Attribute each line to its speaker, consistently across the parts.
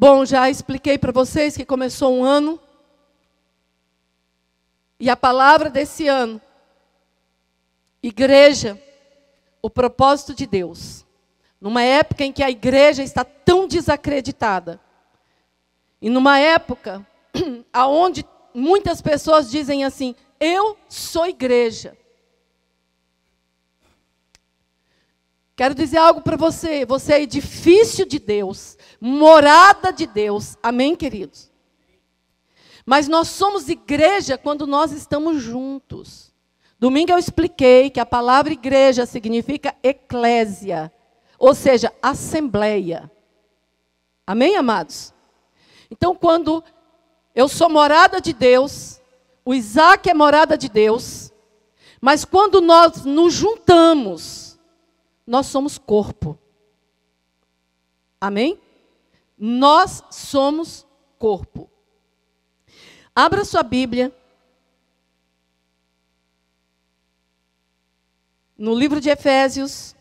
Speaker 1: Bom, já expliquei para vocês que começou um ano. E a palavra desse ano, igreja, o propósito de Deus. Numa época em que a igreja está tão desacreditada. E numa época onde muitas pessoas dizem assim, eu sou igreja. Quero dizer algo para você. Você é edifício de Deus, morada de Deus. Amém, queridos? Mas nós somos igreja quando nós estamos juntos. Domingo eu expliquei que a palavra igreja significa eclésia, ou seja, assembleia. Amém, amados? Então, quando eu sou morada de Deus, o Isaac é morada de Deus, mas quando nós nos juntamos, nós somos corpo. Amém? Nós somos corpo. Abra sua Bíblia. No livro de Efésios.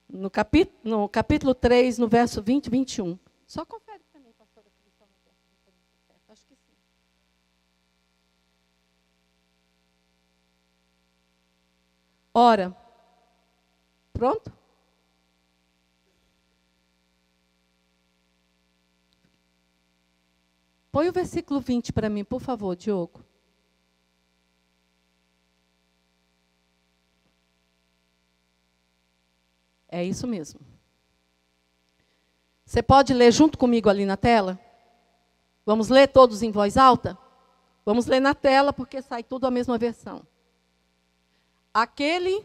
Speaker 1: No capítulo 3, no verso 20 e 21. Só confere para mim, pastora. Acho que sim. Ora. Pronto? Põe o versículo 20 para mim, por favor, Diogo. É isso mesmo. Você pode ler junto comigo ali na tela? Vamos ler todos em voz alta? Vamos ler na tela, porque sai tudo a mesma versão. Aquele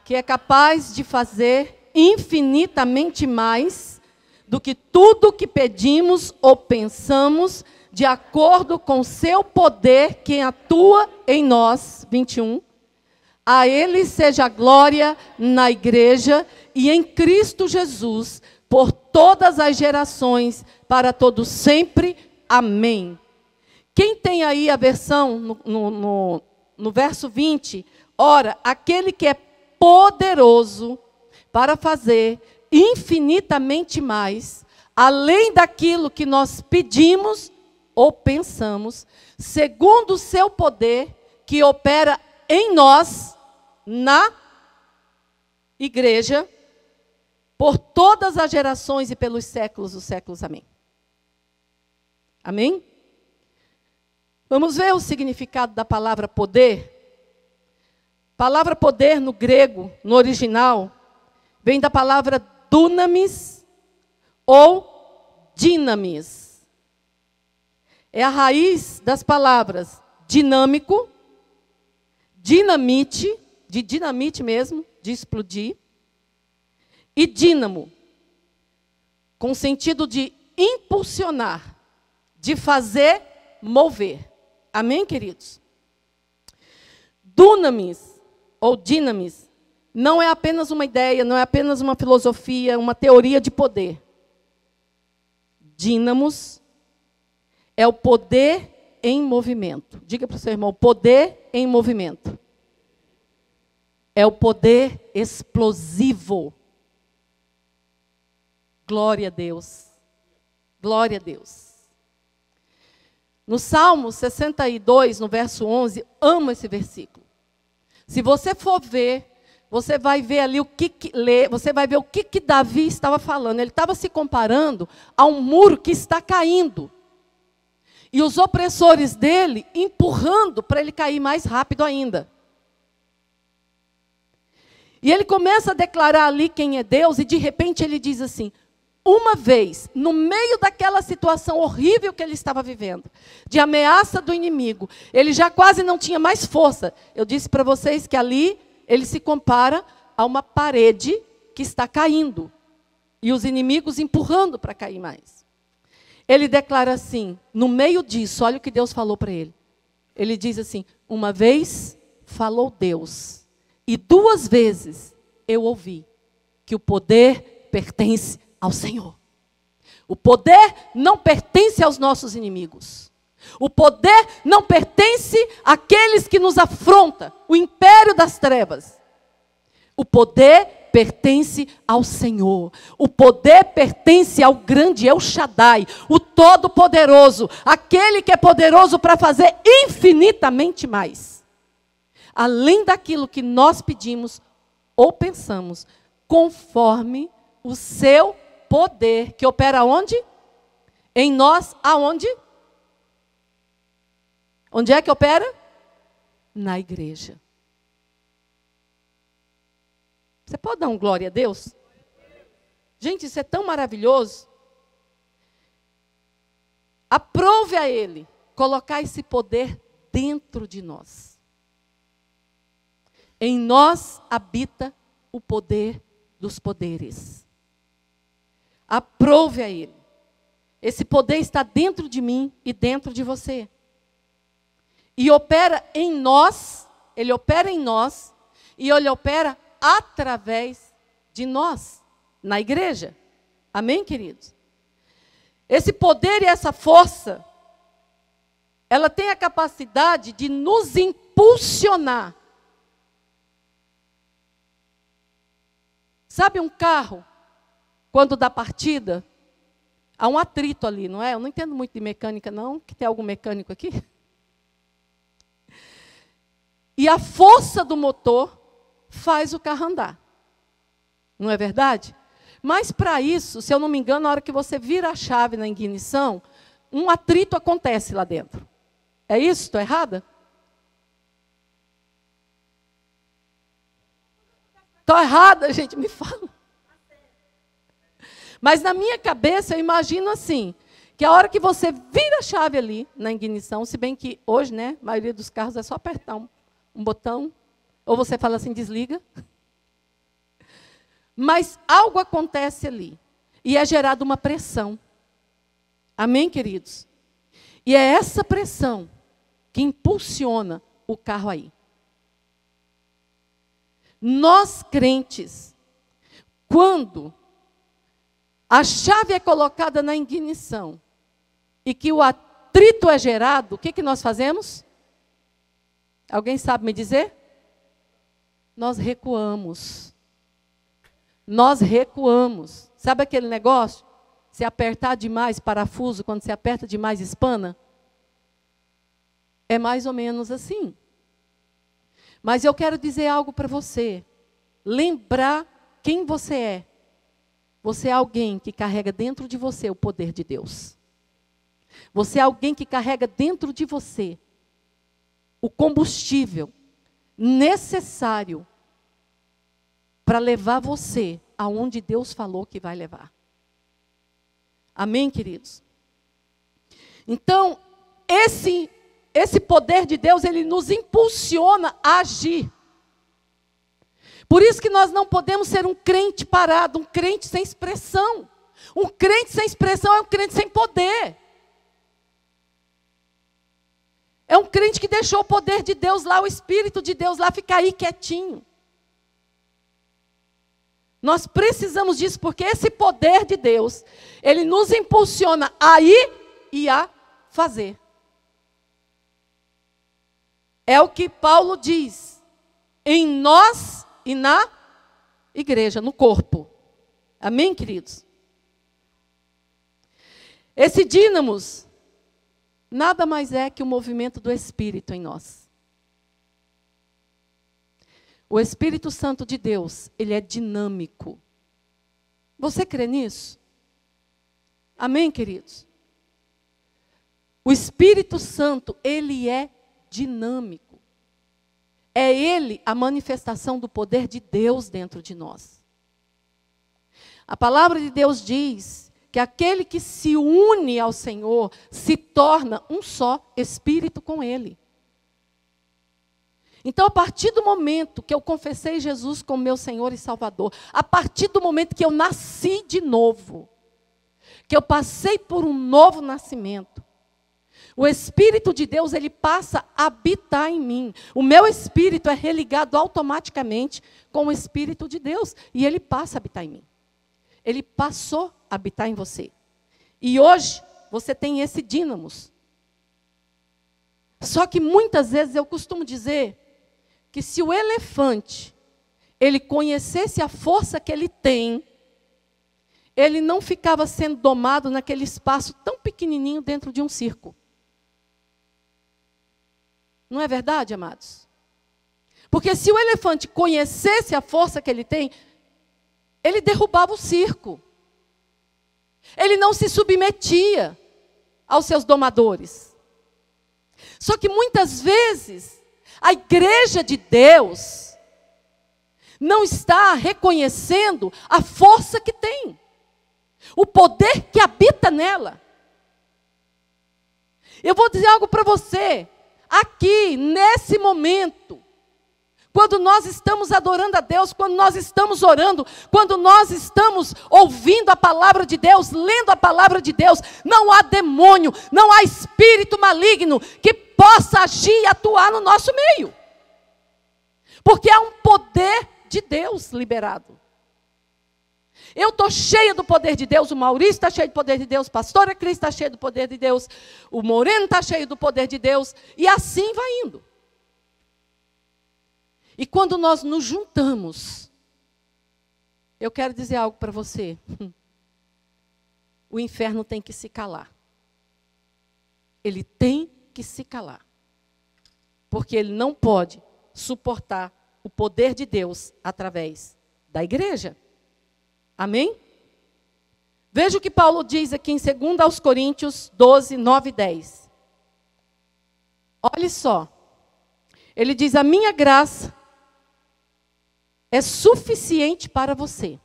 Speaker 1: que é capaz de fazer infinitamente mais do que tudo que pedimos ou pensamos, de acordo com seu poder que atua em nós. 21. A Ele seja a glória na igreja e em Cristo Jesus, por todas as gerações, para todos sempre. Amém. Quem tem aí a versão no verso 20? Ora, aquele que é poderoso para fazer infinitamente mais, além daquilo que nós pedimos ou pensamos, segundo o seu poder que opera em nós, na igreja, por todas as gerações e pelos séculos dos séculos. Amém. Amém? Vamos ver o significado da palavra poder? Palavra poder no grego, no original, vem da palavra dunamis ou dinamis. É a raiz das palavras dinâmico, dinamite, de dinamite mesmo, de explodir, e dínamo, com sentido de impulsionar, de fazer mover. Amém, queridos? Dunamis, ou dinamis, não é apenas uma ideia, não é apenas uma filosofia, uma teoria de poder. Dínamos é o poder em movimento. Diga para o seu irmão, poder em movimento. É o poder explosivo. Glória a Deus. Glória a Deus. No Salmo 62, no verso 11, amo esse versículo. Se você for ver, você vai ver ali você vai ver o que Davi estava falando. Ele estava se comparando a um muro que está caindo. E os opressores dele empurrando para ele cair mais rápido ainda. E ele começa a declarar ali quem é Deus, e de repente ele diz assim, uma vez, no meio daquela situação horrível que ele estava vivendo, de ameaça do inimigo, ele já quase não tinha mais força. Eu disse para vocês que ali ele se compara a uma parede que está caindo, e os inimigos empurrando para cair mais. Ele declara assim, no meio disso, olha o que Deus falou para ele. Ele diz assim, uma vez falou Deus, e 2 vezes eu ouvi que o poder pertence ao Senhor. O poder não pertence aos nossos inimigos. O poder não pertence àqueles que nos afrontam, o império das trevas. O poder pertence ao Senhor. O poder pertence ao grande El Shaddai, o Todo-Poderoso, aquele que é poderoso para fazer infinitamente mais, além daquilo que nós pedimos ou pensamos, conforme o seu poder, que opera onde? Em nós, aonde? Onde é que opera? Na igreja. Você pode dar um glória a Deus? Gente, isso é tão maravilhoso. Aprove a Ele colocar esse poder dentro de nós. Em nós habita o poder dos poderes. Aprove a Ele. Esse poder está dentro de mim e dentro de você. E opera em nós, Ele opera em nós, e Ele opera através de nós, na igreja. Amém, queridos? Esse poder e essa força, ela tem a capacidade de nos impulsionar. Sabe um carro, quando dá partida, há um atrito ali, não é? Eu não entendo muito de mecânica, não, que tem algum mecânico aqui. E a força do motor faz o carro andar. Não é verdade? Mas para isso, se eu não me engano, na hora que você vira a chave na ignição, um atrito acontece lá dentro. É isso? Estou errada? Estou errada, gente, me fala. Mas na minha cabeça eu imagino assim, que a hora que você vira a chave ali na ignição, se bem que hoje, né, a maioria dos carros é só apertar um botão, ou você fala assim, desliga. Mas algo acontece ali. E é gerada uma pressão. Amém, queridos? E é essa pressão que impulsiona o carro aí. Nós crentes, quando a chave é colocada na ignição e que o atrito é gerado, o que nós fazemos? Alguém sabe me dizer? Nós recuamos. Nós recuamos. Sabe aquele negócio? Se apertar demais parafuso, quando se aperta demais espana? É mais ou menos assim. Mas eu quero dizer algo para você. Lembrar quem você é. Você é alguém que carrega dentro de você o poder de Deus. Você é alguém que carrega dentro de você o combustível necessário para levar você aonde Deus falou que vai levar. Amém, queridos? Então, esse poder de Deus, ele nos impulsiona a agir. Por isso que nós não podemos ser um crente parado, um crente sem expressão. Um crente sem expressão é um crente sem poder. É um crente que deixou o poder de Deus lá, o Espírito de Deus lá, ficar aí quietinho. Nós precisamos disso, porque esse poder de Deus, ele nos impulsiona a ir e a fazer. É o que Paulo diz, em nós e na igreja, no corpo. Amém, queridos? Esse dínamos nada mais é que o movimento do Espírito em nós. O Espírito Santo de Deus, ele é dinâmico. Você crê nisso? Amém, queridos? O Espírito Santo, ele é dinâmico. É ele a manifestação do poder de Deus dentro de nós. A palavra de Deus diz que aquele que se une ao Senhor se torna um só espírito com Ele. Então, a partir do momento que eu confessei Jesus como meu Senhor e Salvador, a partir do momento que eu nasci de novo, que eu passei por um novo nascimento, o Espírito de Deus, ele passa a habitar em mim. O meu espírito é religado automaticamente com o Espírito de Deus, e ele passa a habitar em mim. Ele passou a habitar em você. E hoje, você tem esse dínamos. Só que muitas vezes eu costumo dizer que se o elefante, ele conhecesse a força que ele tem, ele não ficava sendo domado naquele espaço tão pequenininho dentro de um circo. Não é verdade, amados? Porque se o elefante conhecesse a força que ele tem, ele derrubava o circo. Ele não se submetia aos seus domadores. Só que muitas vezes, a igreja de Deus não está reconhecendo a força que tem, o poder que habita nela. Eu vou dizer algo para você, aqui, nesse momento, quando nós estamos adorando a Deus, quando nós estamos orando, quando nós estamos ouvindo a palavra de Deus, lendo a palavra de Deus, não há demônio, não há espírito maligno que possa agir e atuar no nosso meio. Porque há um poder de Deus liberado. Eu estou cheia do poder de Deus, o Maurício está cheio do poder de Deus, a pastora Cris está cheia do poder de Deus, o Moreno está cheio do poder de Deus, e assim vai indo. E quando nós nos juntamos, eu quero dizer algo para você. O inferno tem que se calar. Ele tem que se calar. Porque ele não pode suportar o poder de Deus através da igreja. Amém? Veja o que Paulo diz aqui em 2 Coríntios 12, 9 e 10. Olha só. Ele diz, a minha graça é suficiente para você,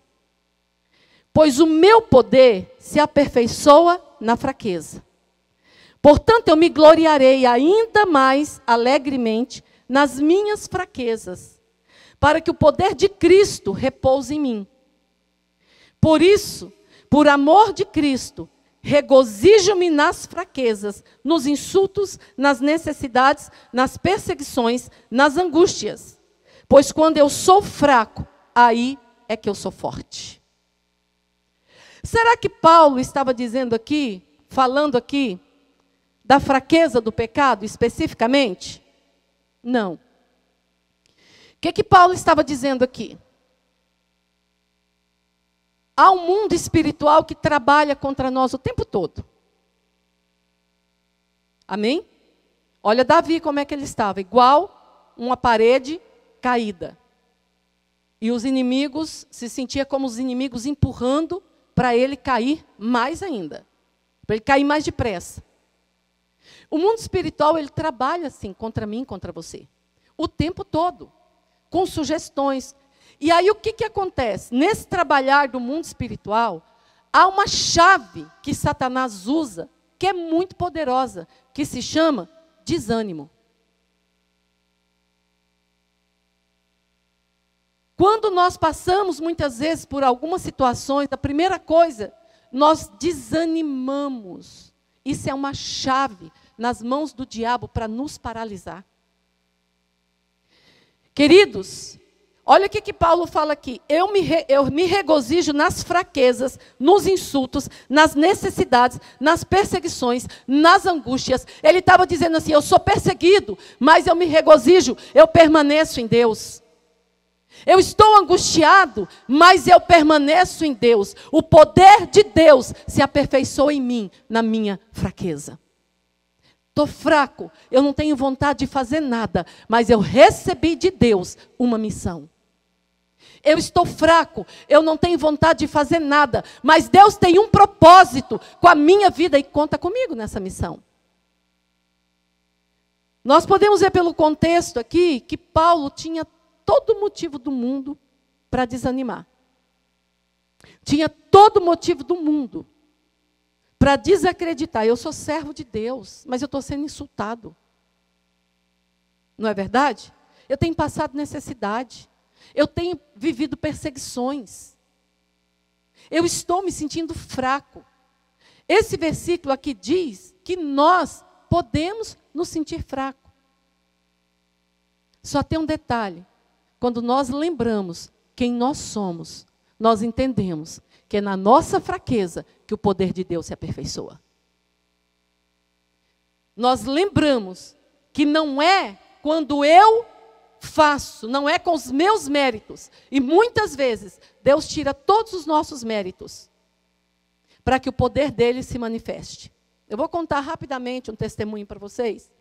Speaker 1: pois o meu poder se aperfeiçoa na fraqueza. Portanto, eu me gloriarei ainda mais alegremente nas minhas fraquezas, para que o poder de Cristo repouse em mim. Por isso, por amor de Cristo, regozijo-me nas fraquezas, nos insultos, nas necessidades, nas perseguições, nas angústias. Pois quando eu sou fraco, aí é que eu sou forte. Será que Paulo estava dizendo aqui, falando aqui, da fraqueza do pecado especificamente? Não. O que Paulo estava dizendo aqui? Há um mundo espiritual que trabalha contra nós o tempo todo. Amém? Olha Davi como é que ele estava, igual uma parede caída. E os inimigos, se sentia como os inimigos empurrando para ele cair mais ainda. Para ele cair mais depressa. O mundo espiritual, ele trabalha assim, contra mim, contra você. O tempo todo. Com sugestões. E aí o que acontece? Nesse trabalhar do mundo espiritual, há uma chave que Satanás usa, que é muito poderosa, que se chama desânimo. Quando nós passamos muitas vezes por algumas situações, a primeira coisa, nós desanimamos. Isso é uma chave nas mãos do diabo para nos paralisar. Queridos, olha o que Paulo fala aqui. Eu me regozijo nas fraquezas, nos insultos, nas necessidades, nas perseguições, nas angústias. Ele estava dizendo assim, eu sou perseguido, mas eu me regozijo, eu permaneço em Deus. Eu estou angustiado, mas eu permaneço em Deus. O poder de Deus se aperfeiçoa em mim, na minha fraqueza. Estou fraco, eu não tenho vontade de fazer nada, mas eu recebi de Deus uma missão. Eu estou fraco, eu não tenho vontade de fazer nada, mas Deus tem um propósito com a minha vida e conta comigo nessa missão. Nós podemos ver pelo contexto aqui que Paulo tinha todo motivo do mundo para desanimar. Tinha todo motivo do mundo para desacreditar. Eu sou servo de Deus, mas eu estou sendo insultado. Não é verdade? Eu tenho passado necessidade. Eu tenho vivido perseguições. Eu estou me sentindo fraco. Esse versículo aqui diz que nós podemos nos sentir fracos. Só tem um detalhe. Quando nós lembramos quem nós somos, nós entendemos que é na nossa fraqueza que o poder de Deus se aperfeiçoa. Nós lembramos que não é quando eu faço, não é com os meus méritos. E muitas vezes, Deus tira todos os nossos méritos para que o poder dele se manifeste. Eu vou contar rapidamente um testemunho para vocês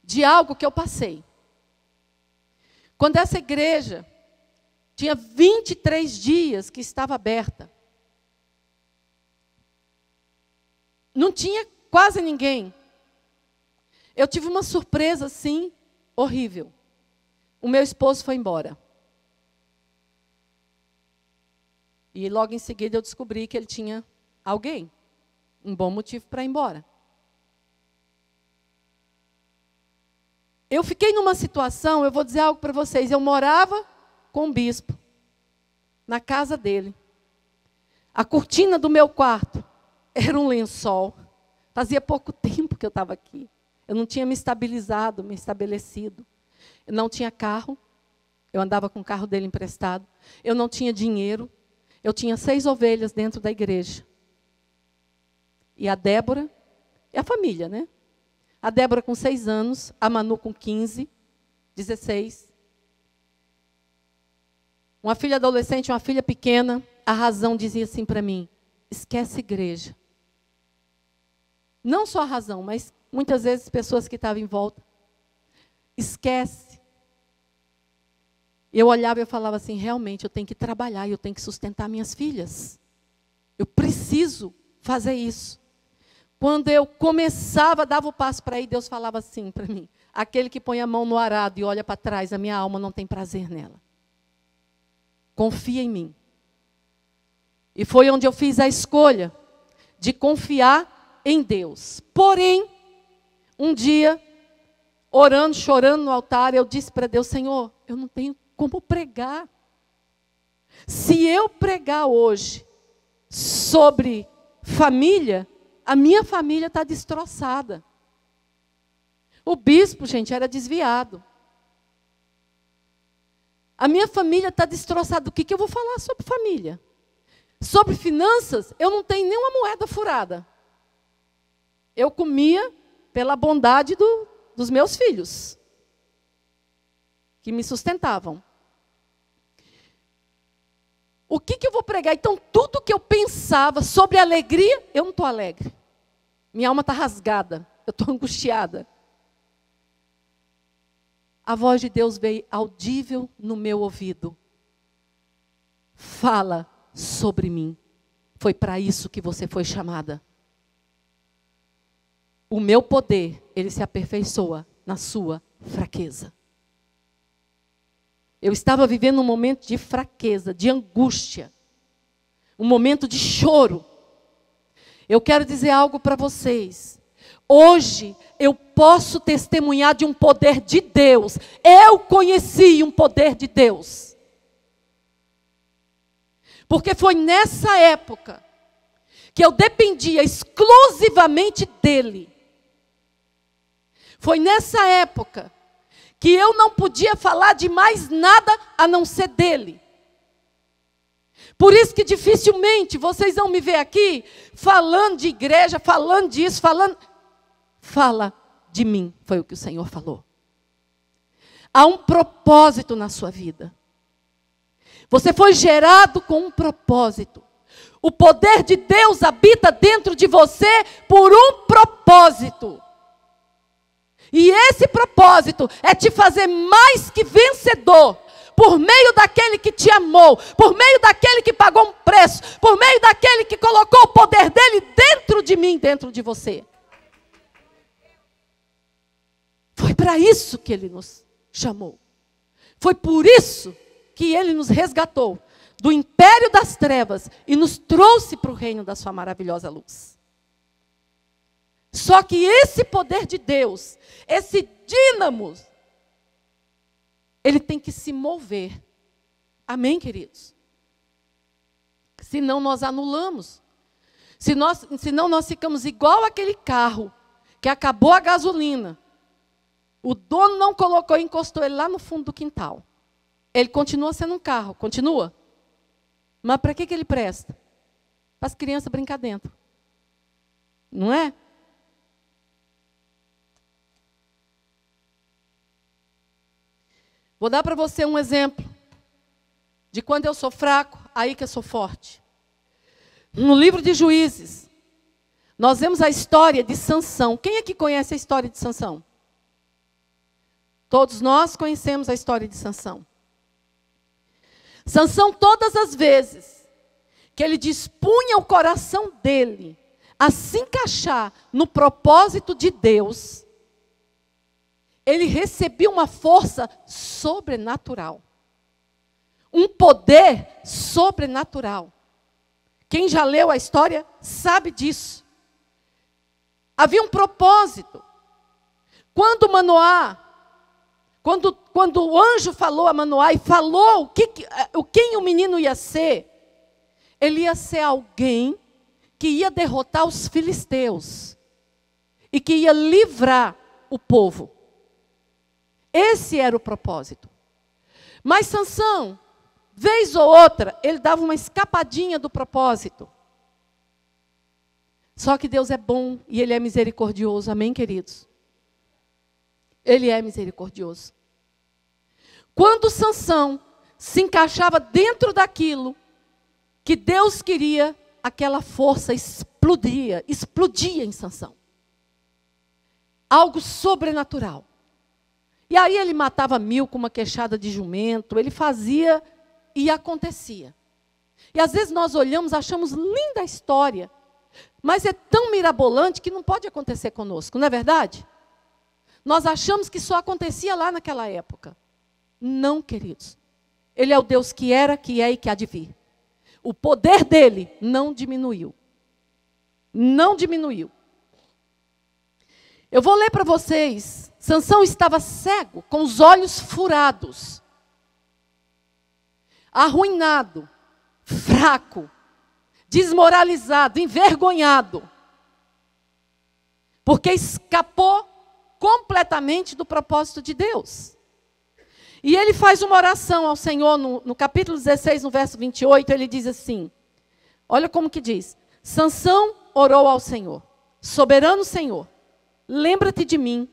Speaker 1: de algo que eu passei. Quando essa igreja tinha 23 dias que estava aberta, não tinha quase ninguém. Eu tive uma surpresa, assim, horrível. O meu esposo foi embora. E logo em seguida eu descobri que ele tinha alguém. Um bom motivo para ir embora. Eu fiquei numa situação, eu vou dizer algo para vocês. Eu morava com um bispo, na casa dele. A cortina do meu quarto era um lençol. Fazia pouco tempo que eu estava aqui. Eu não tinha me estabilizado, me estabelecido. Eu não tinha carro. Eu andava com o carro dele emprestado. Eu não tinha dinheiro. Eu tinha 6 ovelhas dentro da igreja. E a Débora, e a família, né? A Débora com 6 anos, a Manu com 15, 16. Uma filha adolescente, uma filha pequena. A razão dizia assim para mim: esquece igreja. Não só a razão, mas muitas vezes pessoas que estavam em volta. Esquece. Eu olhava e eu falava assim: realmente eu tenho que trabalhar, eu tenho que sustentar minhas filhas. Eu preciso fazer isso. Quando eu começava, dava o passo para ir, Deus falava assim para mim: aquele que põe a mão no arado e olha para trás, a minha alma não tem prazer nela. Confia em mim. E foi onde eu fiz a escolha de confiar em Deus. Porém, um dia, orando, chorando no altar, eu disse para Deus: Senhor, eu não tenho como pregar. Se eu pregar hoje sobre família, a minha família está destroçada. O bispo, gente, era desviado. A minha família está destroçada. O que eu vou falar sobre família? Sobre finanças, eu não tenho nenhuma moeda furada. Eu comia pela bondade dos meus filhos, que me sustentavam. O que eu vou pregar? Então, tudo que eu pensava sobre alegria, eu não estou alegre. Minha alma está rasgada, eu estou angustiada. A voz de Deus veio audível no meu ouvido. Fala sobre mim. Foi para isso que você foi chamada. O meu poder, ele se aperfeiçoa na sua fraqueza. Eu estava vivendo um momento de fraqueza, de angústia. Um momento de choro. Eu quero dizer algo para vocês. Hoje eu posso testemunhar de um poder de Deus. Eu conheci um poder de Deus. Porque foi nessa época que eu dependia exclusivamente dele. Foi nessa época que eu não podia falar de mais nada a não ser dele. Por isso que dificilmente vocês vão me ver aqui falando de igreja, falando disso, Fala de mim, foi o que o Senhor falou. Há um propósito na sua vida. Você foi gerado com um propósito. O poder de Deus habita dentro de você por um propósito. E esse propósito é te fazer mais que vencedor, por meio daquele que te amou, por meio daquele que pagou um preço, por meio daquele que colocou o poder dele dentro de mim, dentro de você. Foi para isso que ele nos chamou. Foi por isso que ele nos resgatou do império das trevas e nos trouxe para o reino da sua maravilhosa luz. Só que esse poder de Deus, esse dínamo, ele tem que se mover. Amém, queridos? Senão nós anulamos. Senão nós ficamos igual aquele carro que acabou a gasolina. O dono não colocou e encostou ele lá no fundo do quintal. Ele continua sendo um carro, continua. Mas para que ele presta? Para as crianças brincar dentro. Não é? Vou dar para você um exemplo de quando eu sou fraco, aí que eu sou forte. No livro de Juízes, nós vemos a história de Sansão. Quem aqui conhece a história de Sansão? Todos nós conhecemos a história de Sansão. Sansão, todas as vezes que ele dispunha o coração dele a se encaixar no propósito de Deus, ele recebia uma força sobrenatural. Um poder sobrenatural. Quem já leu a história sabe disso. Havia um propósito. Quando o anjo falou a Manoá e falou quem o menino ia ser, ele ia ser alguém que ia derrotar os filisteus e que ia livrar o povo. Esse era o propósito. Mas Sansão, vez ou outra, ele dava uma escapadinha do propósito. Só que Deus é bom e Ele é misericordioso. Amém, queridos? Ele é misericordioso. Quando Sansão se encaixava dentro daquilo que Deus queria, aquela força explodia em Sansão. Algo sobrenatural. E aí ele matava 1000 com uma queixada de jumento, ele fazia e acontecia. E às vezes nós olhamos, achamos linda a história, mas é tão mirabolante que não pode acontecer conosco, não é verdade? Nós achamos que só acontecia lá naquela época. Não, queridos. Ele é o Deus que era, que é e que há de vir. O poder dele não diminuiu. Não diminuiu. Eu vou ler para vocês. Sansão estava cego, com os olhos furados, arruinado, fraco, desmoralizado, envergonhado, porque escapou completamente do propósito de Deus. E ele faz uma oração ao Senhor, no capítulo 16, no verso 28, ele diz assim, olha como que diz, Sansão orou ao Senhor, soberano Senhor, lembra-te de mim.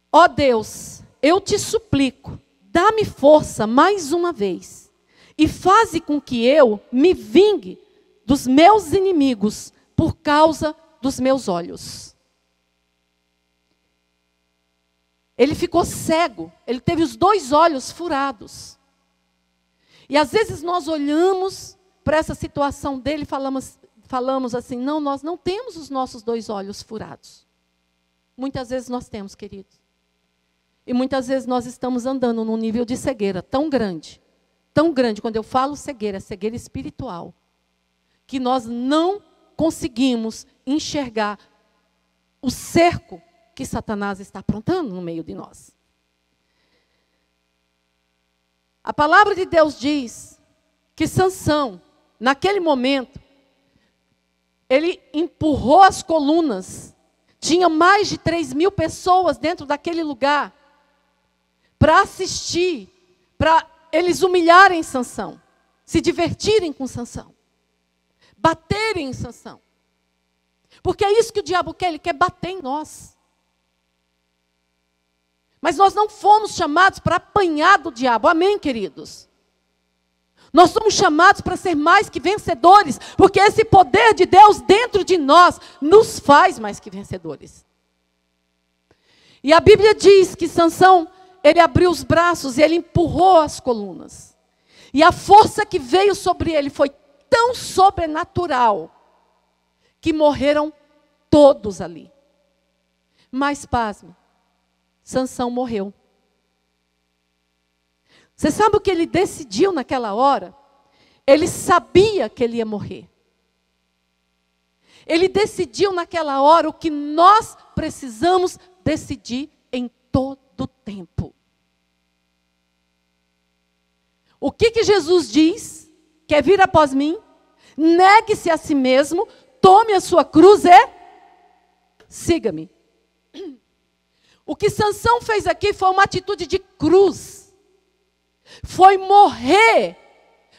Speaker 1: Ó Deus, eu te suplico, dá-me força mais uma vez, e faze com que eu me vingue dos meus inimigos, por causa dos meus olhos. Ele ficou cego, ele teve os 2 olhos furados. E às vezes nós olhamos para essa situação dele e falamos assim, não, nós não temos os nossos 2 olhos furados. Muitas vezes nós temos, queridos. E muitas vezes nós estamos andando num nível de cegueira tão grande, quando eu falo cegueira, cegueira espiritual, que nós não conseguimos enxergar o cerco que Satanás está aprontando no meio de nós. A palavra de Deus diz que Sansão, naquele momento, ele empurrou as colunas. Tinha mais de 3.000 pessoas dentro daquele lugar para assistir, para eles humilharem Sansão, se divertirem com Sansão, baterem em Sansão. Porque é isso que o diabo quer, ele quer bater em nós. Mas nós não fomos chamados para apanhar do diabo, amém, queridos? Nós somos chamados para ser mais que vencedores, porque esse poder de Deus dentro de nós nos faz mais que vencedores. E a Bíblia diz que Sansão, ele abriu os braços e ele empurrou as colunas. E a força que veio sobre ele foi tão sobrenatural, que morreram todos ali. Mas pasme, Sansão morreu. Você sabe o que ele decidiu naquela hora? Ele sabia que ele ia morrer. Ele decidiu naquela hora o que nós precisamos decidir em todo o tempo. O que Jesus diz? Quer vir após mim? Negue-se a si mesmo, tome a sua cruz e siga-me. O que Sansão fez aqui foi uma atitude de cruz. Foi morrer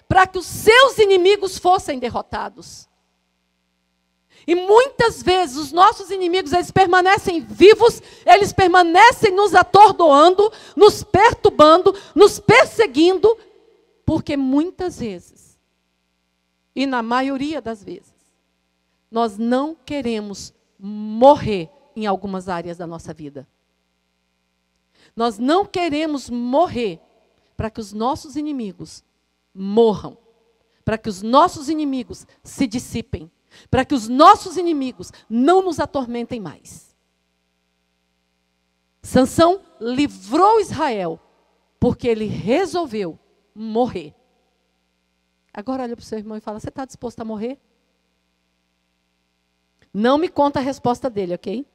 Speaker 1: para que os seus inimigos fossem derrotados. E muitas vezes os nossos inimigos, eles permanecem vivos, eles permanecem nos atordoando, nos perturbando, nos perseguindo, porque muitas vezes, e na maioria das vezes, nós não queremos morrer em algumas áreas da nossa vida. Nós não queremos morrer para que os nossos inimigos morram, para que os nossos inimigos se dissipem, para que os nossos inimigos não nos atormentem mais. Sansão livrou Israel porque ele resolveu morrer. Agora olha para o seu irmão e fala: você está disposto a morrer? Não me conta a resposta dele, ok?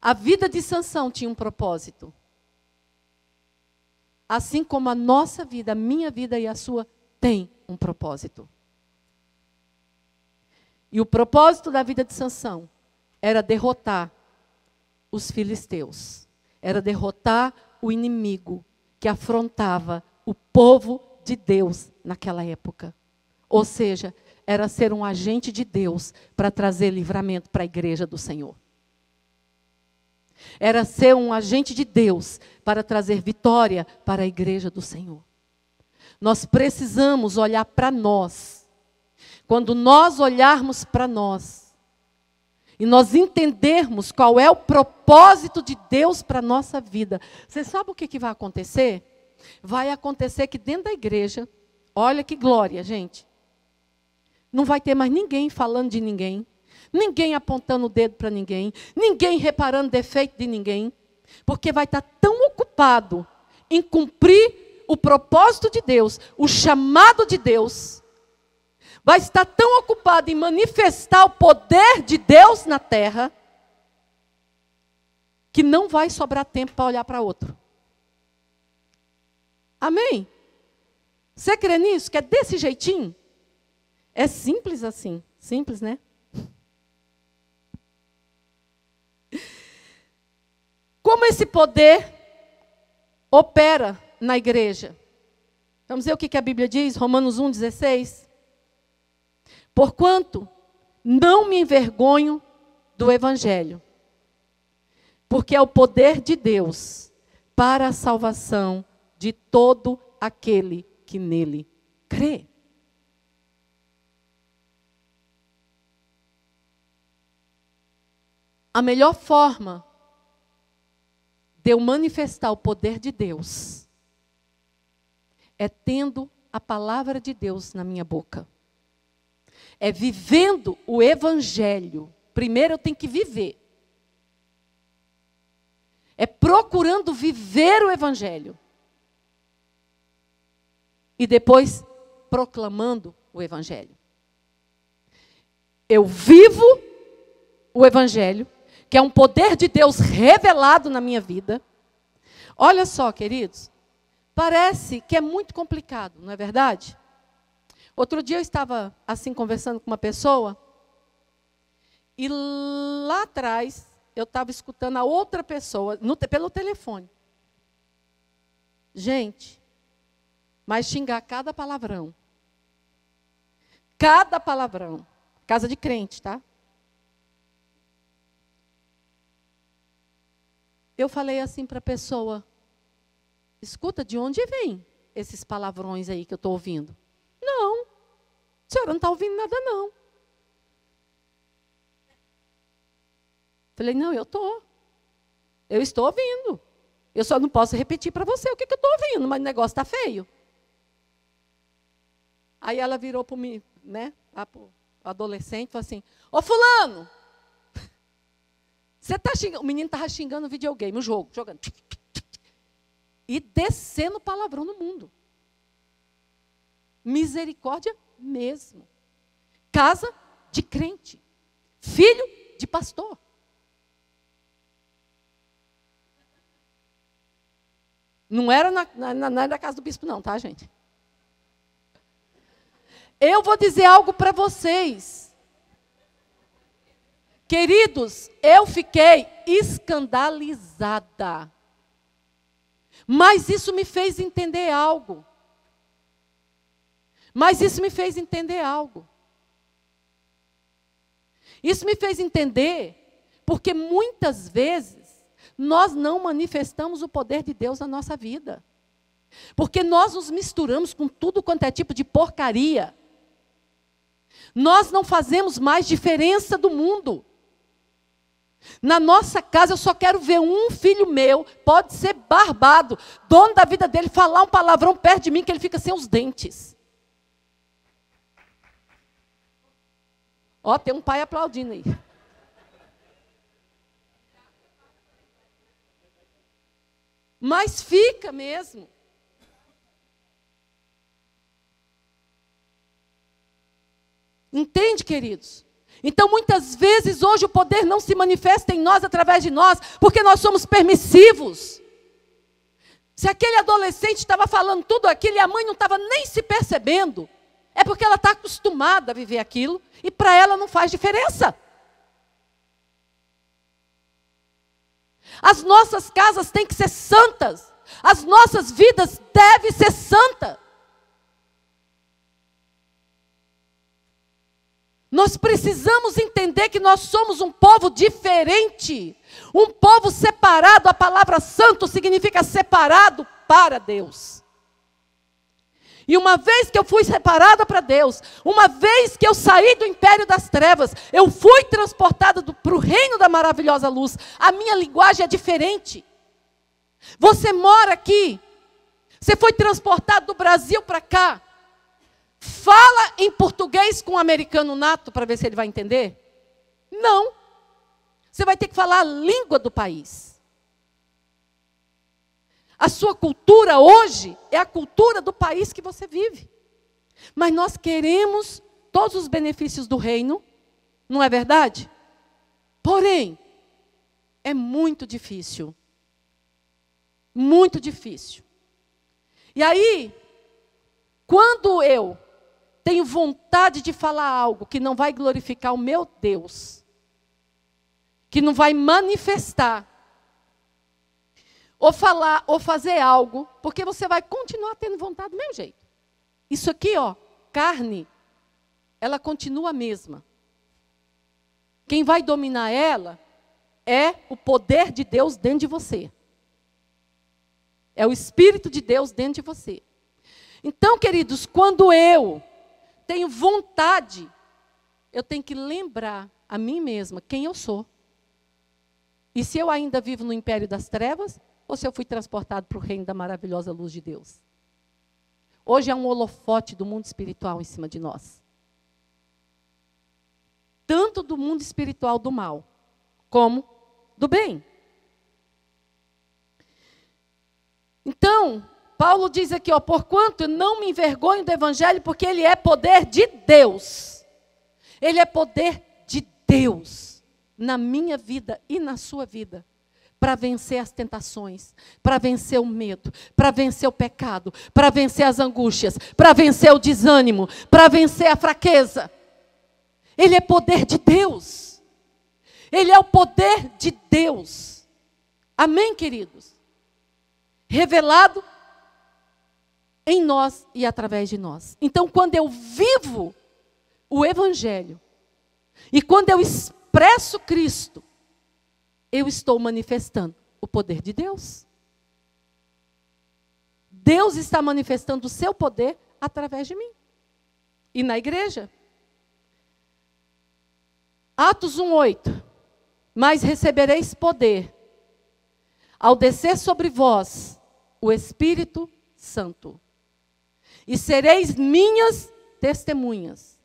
Speaker 1: A vida de Sansão tinha um propósito. Assim como a nossa vida, a minha vida e a sua, tem um propósito. E o propósito da vida de Sansão era derrotar os filisteus. Era derrotar o inimigo que afrontava o povo de Deus naquela época. Ou seja, era ser um agente de Deus para trazer livramento para a igreja do Senhor. Era ser um agente de Deus para trazer vitória para a igreja do Senhor. Nós precisamos olhar para nós. Quando nós olharmos para nós e nós entendermos qual é o propósito de Deus para a nossa vida, você sabe o que vai acontecer? Vai acontecer que dentro da igreja, olha que glória, gente, não vai ter mais ninguém falando de ninguém. Ninguém apontando o dedo para ninguém. Ninguém reparando defeito de ninguém. Porque vai estar tão ocupado em cumprir o propósito de Deus, o chamado de Deus. Vai estar tão ocupado em manifestar o poder de Deus na terra, que não vai sobrar tempo para olhar para outro. Amém? Você crê nisso? Que é desse jeitinho? É simples assim. Simples, né? Como esse poder opera na igreja? Vamos ver o que a Bíblia diz, Romanos 1,16. Porquanto não me envergonho do Evangelho, porque é o poder de Deus para a salvação de todo aquele que nele crê. A melhor forma de eu manifestar o poder de Deus é tendo a palavra de Deus na minha boca. É vivendo o Evangelho. Primeiro eu tenho que viver. É procurando viver o Evangelho. E depois proclamando o Evangelho. Eu vivo o Evangelho, que é um poder de Deus revelado na minha vida. Olha só, queridos, parece que é muito complicado, não é verdade? Outro dia eu estava assim conversando com uma pessoa, e lá atrás eu estava escutando a outra pessoa, pelo telefone. Gente, mas xingar cada palavrão. Cada palavrão. Casa de crente, tá? Eu falei assim para a pessoa: escuta, de onde vem esses palavrões aí que eu estou ouvindo? Não, a senhora não está ouvindo nada não. Falei, não, eu estou ouvindo. Eu só não posso repetir para você o que eu estou ouvindo, mas o negócio está feio. Aí ela virou para mim, né, para o adolescente, e falou assim: ô fulano, você está xingando? O menino estava xingando o videogame, o jogo, jogando. E descendo palavrão no mundo. Misericórdia mesmo. Casa de crente. Filho de pastor. Não era na casa do bispo não, tá, gente? Eu vou dizer algo para vocês. Queridos, eu fiquei escandalizada. Mas isso me fez entender algo. Mas isso me fez entender algo. Isso me fez entender porque muitas vezes nós não manifestamos o poder de Deus na nossa vida. Porque nós nos misturamos com tudo quanto é tipo de porcaria. Nós não fazemos mais diferença do mundo. Na nossa casa eu só quero ver um filho meu, pode ser barbado, dono da vida dele, falar um palavrão perto de mim que ele fica sem os dentes. Ó, tem um pai aplaudindo aí. Mas fica mesmo. Entende, queridos? Então, muitas vezes, hoje, o poder não se manifesta em nós, através de nós, porque nós somos permissivos. Se aquele adolescente estava falando tudo aquilo e a mãe não estava nem se percebendo, é porque ela está acostumada a viver aquilo e para ela não faz diferença. As nossas casas têm que ser santas. As nossas vidas devem ser santas. Nós precisamos entender que nós somos um povo diferente. Um povo separado. A palavra santo significa separado para Deus. E uma vez que eu fui separada para Deus, uma vez que eu saí do império das trevas, eu fui transportada para o reino da maravilhosa luz. A minha linguagem é diferente. Você mora aqui, você foi transportado do Brasil para cá. Fala em português com um americano nato para ver se ele vai entender? Não. Você vai ter que falar a língua do país. A sua cultura hoje é a cultura do país que você vive. Mas nós queremos todos os benefícios do reino, não é verdade? Porém, é muito difícil. Muito difícil. E aí, quando eu tenho vontade de falar algo que não vai glorificar o meu Deus, que não vai manifestar, ou falar, ou fazer algo, porque você vai continuar tendo vontade do mesmo jeito. Isso aqui, ó, carne, ela continua a mesma. Quem vai dominar ela é o poder de Deus dentro de você. É o Espírito de Deus dentro de você. Então, queridos, quando eu tenho vontade, eu tenho que lembrar a mim mesma quem eu sou. E se eu ainda vivo no império das trevas, ou se eu fui transportado para o reino da maravilhosa luz de Deus. Hoje é um holofote do mundo espiritual em cima de nós. Tanto do mundo espiritual do mal, como do bem. Então, Paulo diz aqui, ó, porquanto eu não me envergonho do evangelho, porque ele é poder de Deus. Ele é poder de Deus na minha vida e na sua vida, para vencer as tentações, para vencer o medo, para vencer o pecado, para vencer as angústias, para vencer o desânimo, para vencer a fraqueza. Ele é poder de Deus. Ele é o poder de Deus. Amém, queridos? Revelado em nós e através de nós. Então, quando eu vivo o evangelho, e quando eu expresso Cristo, eu estou manifestando o poder de Deus. Deus está manifestando o seu poder através de mim. E na igreja. Atos 1:8. Mas recebereis poder ao descer sobre vós o Espírito Santo. E sereis minhas testemunhas.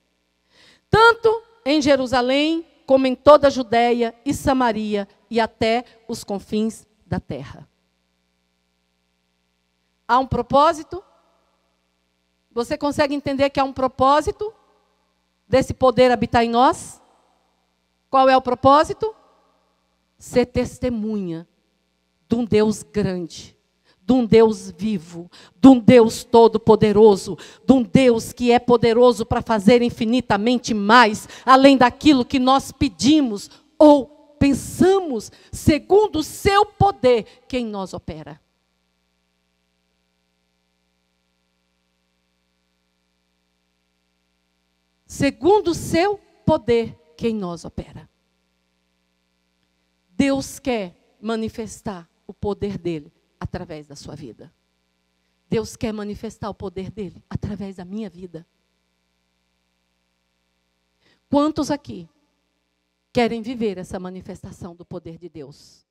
Speaker 1: Tanto em Jerusalém, como em toda a Judéia e Samaria e até os confins da terra. Há um propósito? Você consegue entender que há um propósito desse poder habitar em nós? Qual é o propósito? Ser testemunha de um Deus grande, de um Deus vivo, de um Deus todo-poderoso, de um Deus que é poderoso para fazer infinitamente mais, além daquilo que nós pedimos ou pensamos, segundo o seu poder, que em nós opera. segundo o seu poder que em nós opera. Deus quer manifestar o poder dele através da sua vida. Deus quer manifestar o poder dele através da minha vida. Quantos aqui querem viver essa manifestação do poder de Deus?